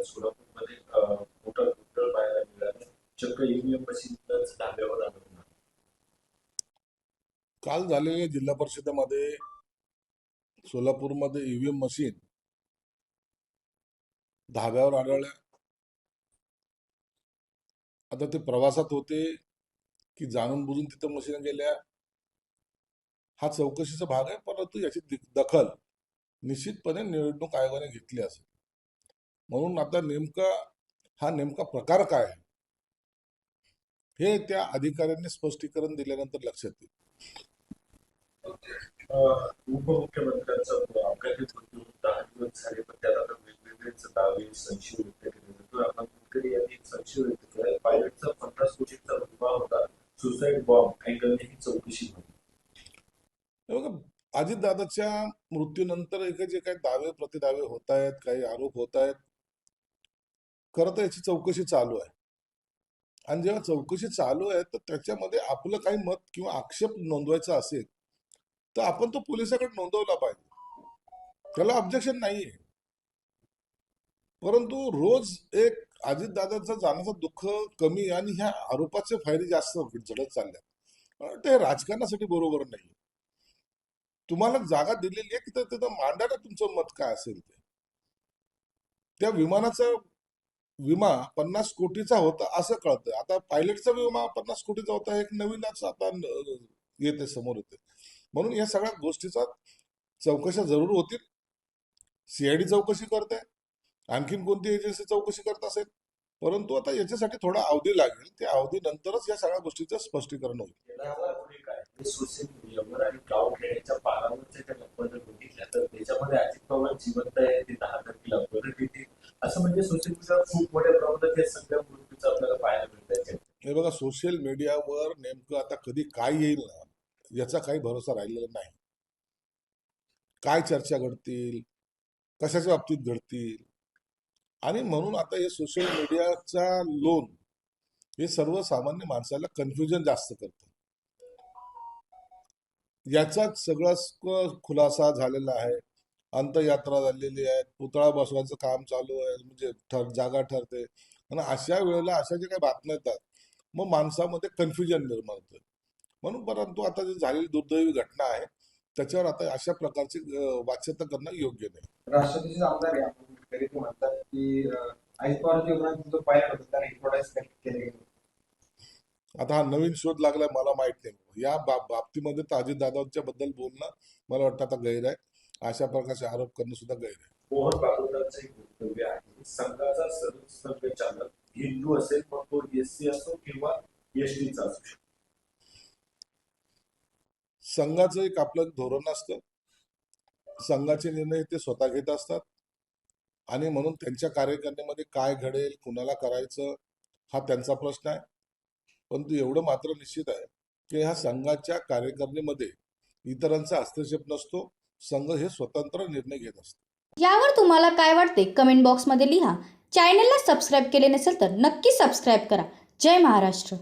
सोलापूरमध्ये मोठा गोंधळ पाहायला मिळाला. चक्क ईव्हीएम मशीनच धाब्यावर आणून काल झालेल्या जिल्हा परिषदेमध्ये सोलापूरमध्ये ईव्हीएम मशीन धाब्यावर आढळल्या. आता ते प्रवासात होते की जाणून बुजून तिथं मशीन गेल्या, हा चौकशीचा भाग आहे. परंतु याची दखल निश्चितपणे निवडणूक आयोगाने घेतली असेल. म्हणून आता नेमका प्रकार काय आहे हे त्या अधिकाऱ्यांनी स्पष्टीकरण दिल्यानंतर लक्षात येईल. उपमुख्यमंत्र्यांचा अपघाती मृत्यू 10 दिवस झाले, पण त्यात आता वेगवेगळेच दावे संशय व्यक्त केले जातो. रामनाथ गडकरी यांनी संशय व्यक्त केला. पायलटचा 50 कोटींचा विमा होता, सुसाईड बॉम्ब अँगलने ही चौकशी झाली. बघा, अजितदादाच्या मृत्यूनंतर जे काही दावे प्रतिदावे होत आहेत, काही आरोप होत आहेत, खरं तर याची चौकशी चालू आहे. आणि जेव्हा चौकशी चालू आहे तर त्याच्यामध्ये आपलं काही मत किंवा आक्षेप नोंदवायचा असेल तर आपण तो पोलिसाकडे नोंदवला पाहिजे, त्याला ऑब्जेक्शन नाहीये. परंतु रोज एक अजितदादांचं जाण्याचं दुःख कमी आणि ह्या आरोपाचे फायदे जास्त जडत चालल्या. ते राजकारणासाठी बरोबर नाही. तुम्हाला जागा दिलेली आहे की तिथं मांडा ना तुमचं मत काय असेल ते. त्या विमानाचा विमा 50 कोटीचा होता असं कळतं. आता पायलटचा विमा 50 कोटीचा होता, एक नवीनच आता येते समोर येते. म्हणून या सगळ्या गोष्टीचा चौकशा जरूर होतील. सीआयडी चौकशी करते, आणखीन कोणती एजन्सी चौकशी करत असेल, परंतु आता याच्यासाठी थोडा अवधी लागेल. त्या अवधीनंतरच या सगळ्या गोष्टीचं स्पष्टीकरण होईल. सोशल मीडियावर आणि गावखेड्याच्या पारावरच्या त्या गप्पा जर बघितल्या तर त्याच्यामध्ये अजित पवार जिवंत आहे, ते 10 तारखेला परत येतील असं म्हणजे सोशल मीडियावर खूप मोठ्या प्रमाणात या सगळ्या गोष्टीचं आपल्याला पाहायला मिळत. हे बघा, सोशल मीडियावर नेमकं आता कधी काय येईल ना याचा काही भरोसा राहिलेला नाही. काय चर्चा घडतील, कशाच्या बाबतीत घडतील, आणि म्हणून आता हे सोशल मीडियाचा लोन हे सर्वसामान्य माणसाला कन्फ्युजन जास्त करतं. याचाच सगळा खुलासा झालेला आहे. अंत्ययात्रा झालेली आहे, पुतळा बसवायचं काम चालू आहे, म्हणजे जागा ठरते. आणि अशा वेळेला अशा जे काही बातम्या येतात मग माणसामध्ये कन्फ्युजन निर्माण होतं. म्हणून परंतु आता जी झालेली दुर्दैवी घटना आहे त्याच्यावर आता अशा प्रकारची वाच्यता करणं योग्य नाही. राष्ट्रपतीचे आमदार म्हणतात की अजित पवारांचे पायलट होतं त्याने इन्फोटाईज केले गेले. आता हा नवीन शोध लागलाय, मला माहित नाही. या बाबतीमध्ये तर अजितदादांच्या बद्दल बोलणं मला वाटतं आता गैर आहे. अशा प्रकारचे आरोप करणं सुद्धा गैर आहे. मोहन भागवतांचं एक वक्तव्य आहे, संघाचा सर्वोच्च चालक हिंदू असेल, मग तो एससी असो किंवा एसटीचा असू शकतो. संघाचं एक आपलं धोरण असतं, संघाचे निर्णय ते स्वतः घेत असतात. आणि म्हणून त्यांच्या कार्यकारिणीमध्ये काय घडेल, कुणाला करायचं हा त्यांचा प्रश्न आहे. परंतु एवढं मात्र निश्चित आहे की ह्या संघाच्या कार्यकारिणीमध्ये इतरांचा हस्तक्षेप नसतो. संघ हे स्वतंत्र निर्णय घेत असतो. यावर तुम्हाला काय वाटते कमेंट बॉक्समध्ये लिहा. चॅनलला सबस्क्राईब केले नसेल तर नक्की सबस्क्राईब करा. जय महाराष्ट्र.